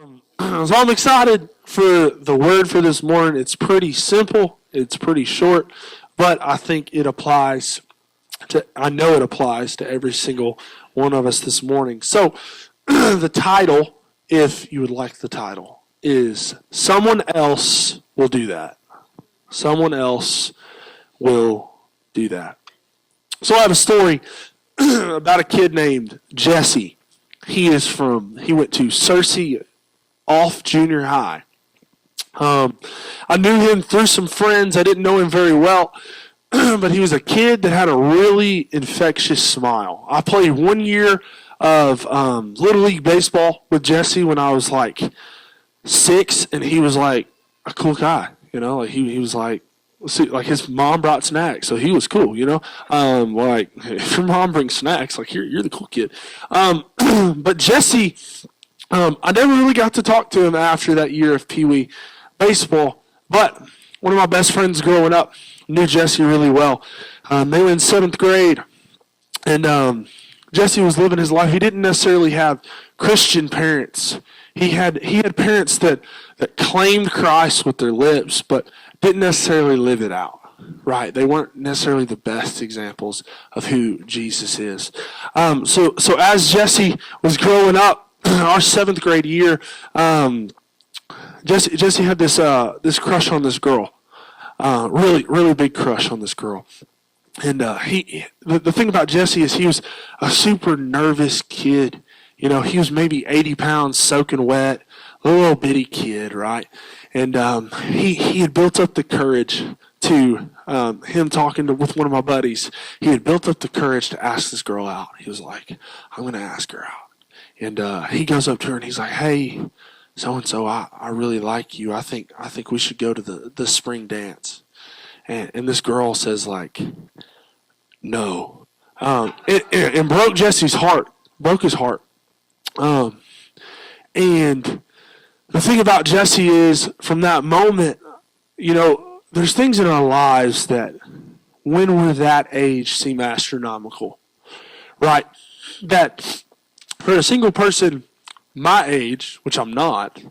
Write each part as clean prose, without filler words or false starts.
So I'm excited for the word for this morning. It's pretty simple, it's pretty short, but I think it applies I know it applies to every single one of us this morning. So the title, if you would like the title, is Someone Else Will Do That. Someone else will do that. So I have a story about a kid named Jesse. He went to Searcy off junior high. I knew him through some friends. I didn't know him very well, but he was a kid that had a really infectious smile. I played 1 year of Little League Baseball with Jesse when I was like 6, and he was like a cool guy. Like he was like, like his mom brought snacks, so he was cool. Like if your mom brings snacks, like you're the cool kid. But Jesse, I never really got to talk to him after that year of Pee Wee baseball. But one of my best friends growing up knew Jesse really well. They were in 7th grade, and Jesse was living his life. He didn't necessarily have Christian parents. He had parents that claimed Christ with their lips, but didn't necessarily live it out. Right? They weren't necessarily the best examples of who Jesus is. So as Jesse was growing up, our 7th grade year, Jesse had this crush on this girl, really big crush on this girl. And the thing about Jesse is he was a super nervous kid. He was maybe 80 pounds soaking wet, a little bitty kid, right? And he had built up the courage to him talking with one of my buddies. He had built up the courage to ask this girl out. He was like, I'm going to ask her out. And he goes up to her and he's like, hey, so-and-so, I really like you. I think we should go to the spring dance. And this girl says like, no. And broke Jesse's heart. Broke his heart. And the thing about Jesse is, from that moment, there's things in our lives that, when we're that age, seem astronomical, right? That for a single person my age, which I'm not,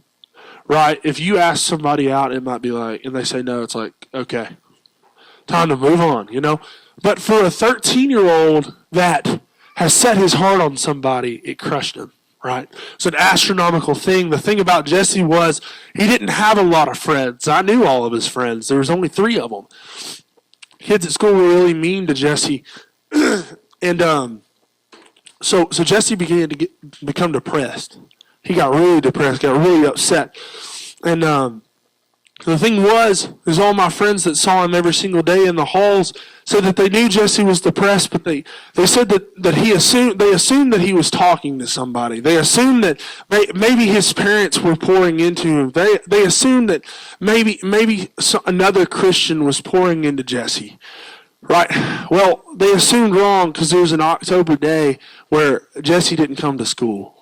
right? If you ask somebody out, it might be like, and they say no, it's like, okay, time to move on, But for a 13-year-old that has set his heart on somebody, it crushed him. Right? It's an astronomical thing. The thing about Jesse was he didn't have a lot of friends. I knew all of his friends. There was only 3 of them. Kids at school were really mean to Jesse. And so Jesse began to become depressed. He got really depressed, got really upset. And the thing is all my friends that saw him every single day in the halls said that they knew Jesse was depressed, but they said that they assumed that he was talking to somebody. They assumed that maybe his parents were pouring into him. They assumed that maybe another Christian was pouring into Jesse. Right? Well, they assumed wrong, because there was an October day where Jesse didn't come to school.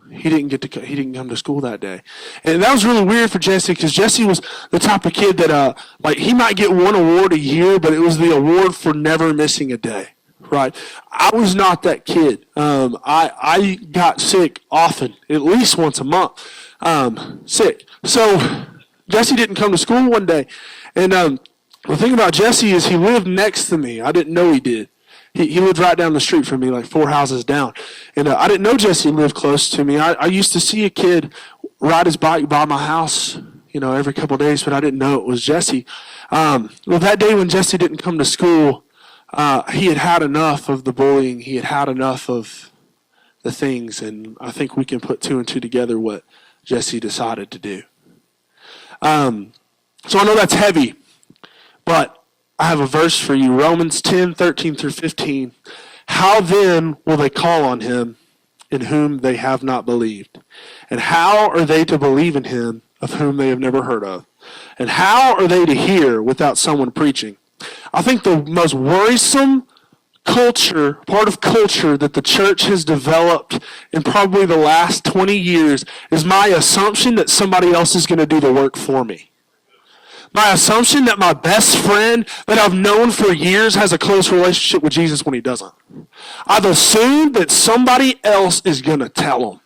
He didn't come to school that day. And that was really weird for Jesse, because Jesse was the type of kid that he might get one award a year, but it was the award for never missing a day. Right? I was not that kid. I got sick often, at least once a month. Sick. So Jesse didn't come to school one day. And the thing about Jesse is he lived next to me. I didn't know he did. He lived right down the street from me, like 4 houses down. And I didn't know Jesse lived close to me. I used to see a kid ride his bike by my house, every couple of days, but I didn't know it was Jesse. Well, that day when Jesse didn't come to school, he had enough of the bullying. He had enough of the things, and I think we can put 2 and 2 together what Jesse decided to do. So I know that's heavy, but I have a verse for you, Romans 10:13-15. How then will they call on him in whom they have not believed? And how are they to believe in him of whom they have never heard of? And how are they to hear without someone preaching? I think the most worrisome part of culture that the church has developed in probably the last 20 years is my assumption that somebody else is going to do the work for me. My assumption that my best friend that I've known for years has a close relationship with Jesus when he doesn't. I've assumed that somebody else is going to tell him.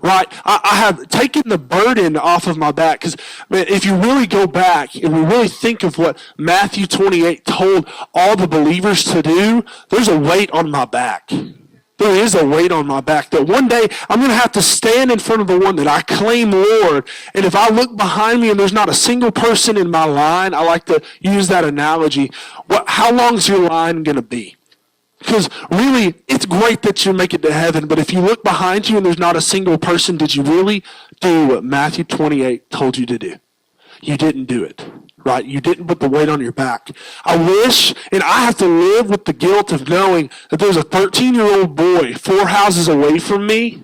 right? I have taken the burden off of my back because, man, if you really go back and we really think of what Matthew 28 told all the believers to do, there's a weight on my back. There is a weight on my back that one day I'm going to have to stand in front of the one that I claim Lord. And if I look behind me and there's not a single person in my line, I like to use that analogy. How long is your line going to be? Because really, it's great that you make it to heaven, but if you look behind you and there's not a single person, did you really do what Matthew 28 told you to do? You didn't do it, right? You didn't put the weight on your back. I wish, and I have to live with the guilt of knowing that there's a 13-year-old boy 4 houses away from me.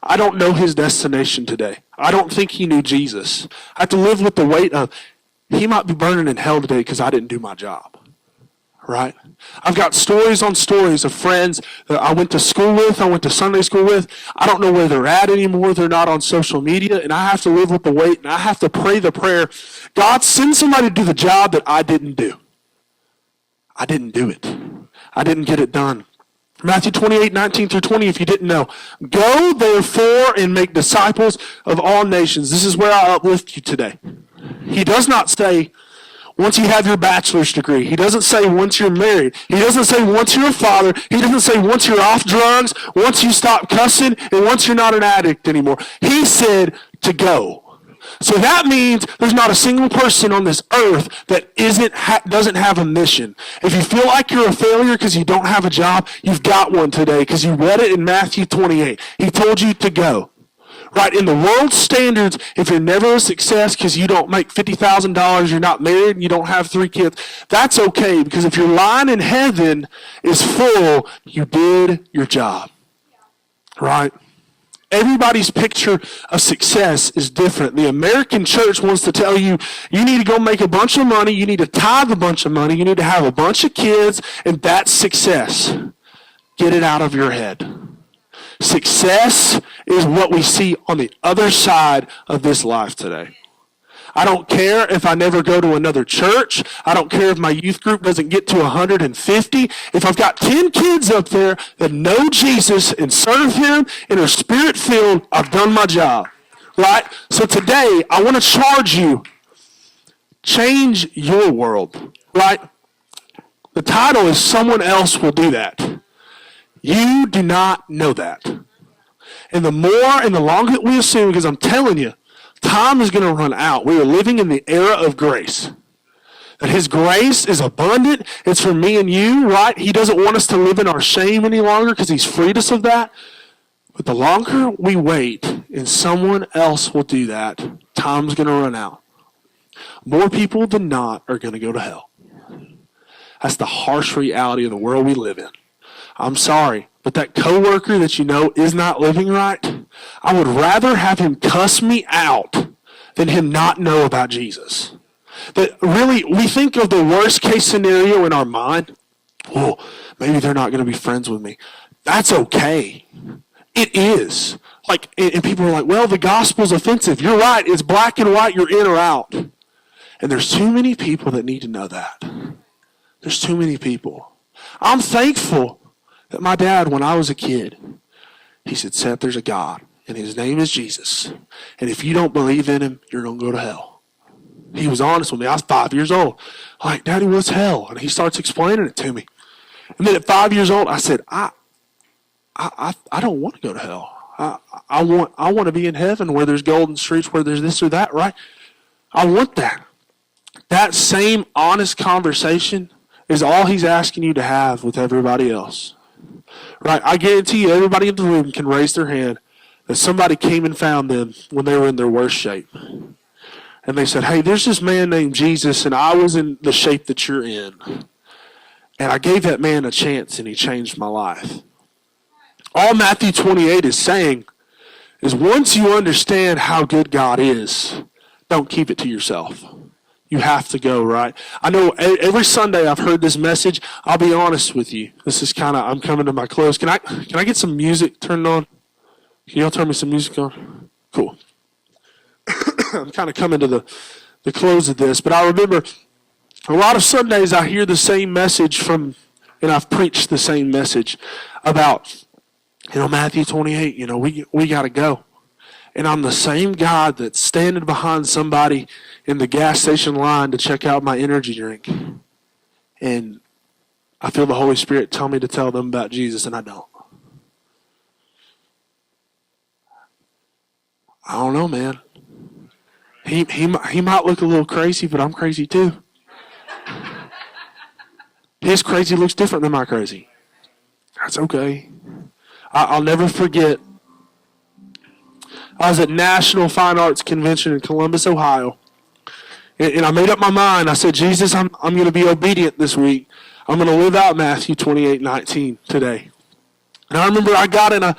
I don't know his destination today. I don't think he knew Jesus. I have to live with the weight of, he might be burning in hell today because I didn't do my job. Right? I've got stories on stories of friends that I went to school with, I went to Sunday school with. I don't know where they're at anymore. They're not on social media, and I have to live with the weight, and I have to pray the prayer, God, send somebody to do the job that I didn't do. I didn't do it. I didn't get it done. Matthew 28, 19 through 20, if you didn't know. Go, therefore, and make disciples of all nations. This is where I uplift you today. He does not say, once you have your bachelor's degree. He doesn't say once you're married. He doesn't say once you're a father. He doesn't say once you're off drugs, once you stop cussing, and once you're not an addict anymore. He said to go. So that means there's not a single person on this earth that doesn't have a mission. If you feel like you're a failure because you don't have a job, you've got one today because you read it in Matthew 28. He told you to go. Right, in the world's standards, if you're never a success because you don't make $50,000, you're not married, and you don't have 3 kids, that's okay, because if your line in heaven is full, you did your job. Right? Everybody's picture of success is different. The American church wants to tell you, you need to go make a bunch of money, you need to tithe a bunch of money, you need to have a bunch of kids, and that's success. Get it out of your head. Success is what we see on the other side of this life today. I don't care if I never go to another church. I don't care if my youth group doesn't get to 150. If I've got 10 kids up there that know Jesus and serve Him and are Spirit-filled, I've done my job. Right? So today, I want to charge you, change your world. Right? The title is Someone Else Will Do That. You do not know that. And the more and the longer that we assume, because I'm telling you, time is going to run out. We are living in the era of grace. That His grace is abundant. It's for me and you, right? He doesn't want us to live in our shame any longer because He's freed us of that. But the longer we wait and someone else will do that, time's going to run out. More people than not are going to go to hell. That's the harsh reality of the world we live in. I'm sorry, but that coworker that you know is not living right, I would rather have him cuss me out than him not know about Jesus. That really, we think of the worst case scenario in our mind. Well, maybe they're not going to be friends with me. That's okay. It is. And people are like, well, the gospel's offensive. You're right. It's black and white. You're in or out. And there's too many people that need to know that. There's too many people. I'm thankful that my dad, when I was a kid, he said, Seth, there's a God, and His name is Jesus. And if you don't believe in Him, you're going to go to hell. He was honest with me. I was 5 years old. I'm like, Daddy, what's hell? And he starts explaining it to me. And then at 5 years old, I said, I don't want to go to hell. I want to be in heaven where there's golden streets, where there's this or that, right? I want that. That same honest conversation is all He's asking you to have with everybody else. Right? I guarantee you, everybody in the room can raise their hand that somebody came and found them when they were in their worst shape. And they said, hey, there's this man named Jesus, and I was in the shape that you're in. And I gave that man a chance, and he changed my life. All Matthew 28 is saying is once you understand how good God is, don't keep it to yourself. You have to go, right? I know every Sunday I've heard this message. I'll be honest with you. This is I'm coming to my close. Can I get some music turned on? Can y'all turn me some music on? Cool. I'm kind of coming to the close of this, but I remember a lot of Sundays I hear the same message and I've preached the same message about, Matthew 28, we got to go. And I'm the same guy that's standing behind somebody in the gas station line to check out my energy drink. And I feel the Holy Spirit tell me to tell them about Jesus, and I don't. I don't know, man. He might look a little crazy, but I'm crazy too. His crazy looks different than my crazy. That's okay. I'll never forget. I was at National Fine Arts Convention in Columbus, Ohio. And I made up my mind. I said, Jesus, I'm going to be obedient this week. I'm going to live out Matthew 28:19 today. And I remember I got in an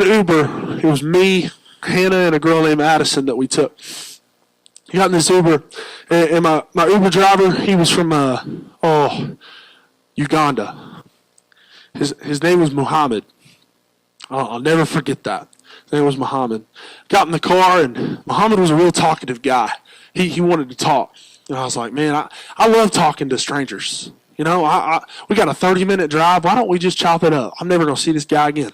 Uber. It was me, Hannah, and a girl named Addison that we took. We got in this Uber, and my Uber driver, he was from Uganda. His name was Muhammad. I'll never forget that. His name was Muhammad. Got in the car, and Muhammad was a real talkative guy. He wanted to talk. And I was like, man, I love talking to strangers. You know, we got a 30-minute drive. Why don't we just chop it up? I'm never going to see this guy again.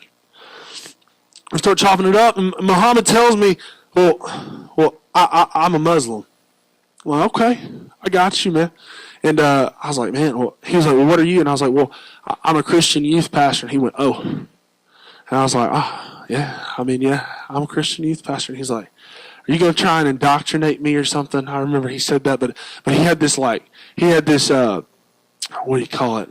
We start chopping it up, and Muhammad tells me, well, I'm a Muslim. Well, okay, I got you, man. And I was like, man, he was like, well, what are you? And I was like, well, I'm a Christian youth pastor. And he went, oh. And I was like, yeah, I'm a Christian youth pastor. And he's like, are you going to try and indoctrinate me or something? I remember he said that, but he had this, what do you call it?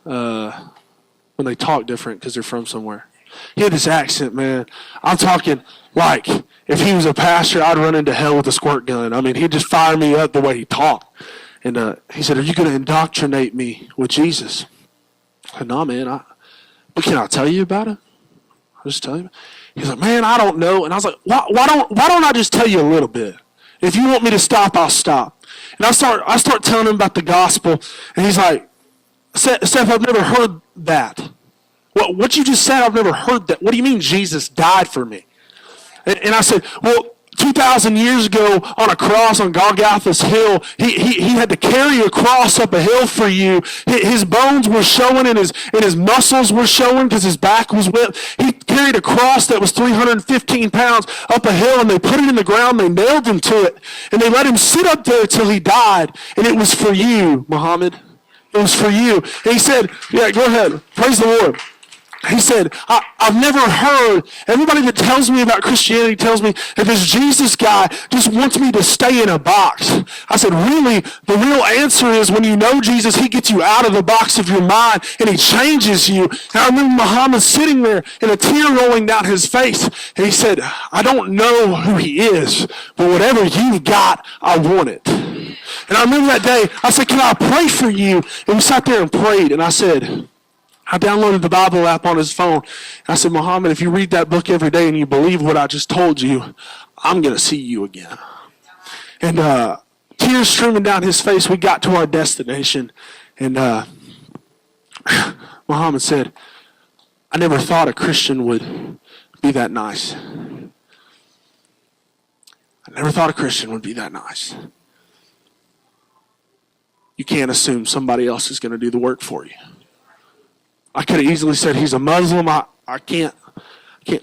When they talk different because they're from somewhere. He had this accent, man. I'm talking like if he was a pastor, I'd run into hell with a squirt gun. I mean, he'd just fire me up the way he talked. And he said, are you going to indoctrinate me with Jesus? I said, no, man. But can I tell you about it? I'll just tell you. He's like, man, I don't know. And I was like, why don't I just tell you a little bit? If you want me to stop, I'll stop. And I start telling him about the gospel. And he's like, Seth, I've never heard that. What you just said, I've never heard that. What do you mean Jesus died for me? And I said, well, 2,000 years ago on a cross on Golgotha's hill, he had to carry a cross up a hill for you. His bones were showing and his muscles were showing because his back was whipped. He carried a cross that was 315 pounds up a hill, and they put it in the ground. They nailed him to it, and they let him sit up there till he died. And it was for you, Muhammad. It was for you. And he said, yeah, go ahead. Praise the Lord. He said, I've never heard, everybody that tells me about Christianity tells me that this Jesus guy just wants me to stay in a box. I said, really, the real answer is when you know Jesus, he gets you out of the box of your mind and he changes you. And I remember Muhammad sitting there and a tear rolling down his face. And he said, I don't know who he is, but whatever you've got, I want it. And I remember that day, I said, can I pray for you? And we sat there and prayed, and I downloaded the Bible app on his phone. I said, Muhammad, if you read that book every day and you believe what I just told you, I'm going to see you again. And tears streaming down his face, we got to our destination. And Muhammad said, I never thought a Christian would be that nice. I never thought a Christian would be that nice. You can't assume somebody else is going to do the work for you. I could have easily said he's a Muslim. I can't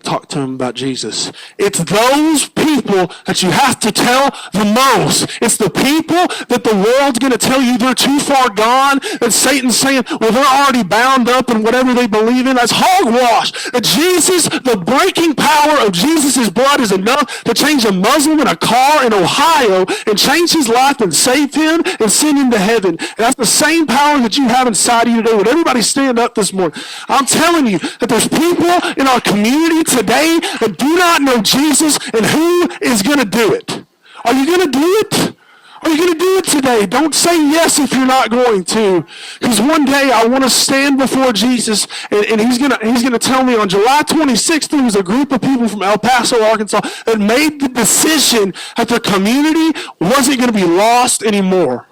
talk to him about Jesus. It's those people that you have to tell the most. It's the people that the world's going to tell you they're too far gone, and Satan's saying, well, they're already bound up in whatever they believe in. That's hogwash. That Jesus, the breaking power of Jesus' blood is enough to change a Muslim in a car in Ohio and change his life and save him and send him to heaven. And that's the same power that you have inside of you today. Would everybody stand up this morning? I'm telling you that there's people in our community today that do not know Jesus, and who is going to do it? Are you going to do it? Are you going to do it today? Don't say yes if you're not going to, because one day I want to stand before Jesus, and he's going to tell me on July 26th there was a group of people from El Paso, Arkansas that made the decision that their community wasn't going to be lost anymore.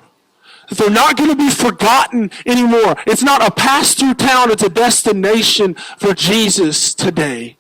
That they're not going to be forgotten anymore. It's not a pass-through town, it's a destination for Jesus today.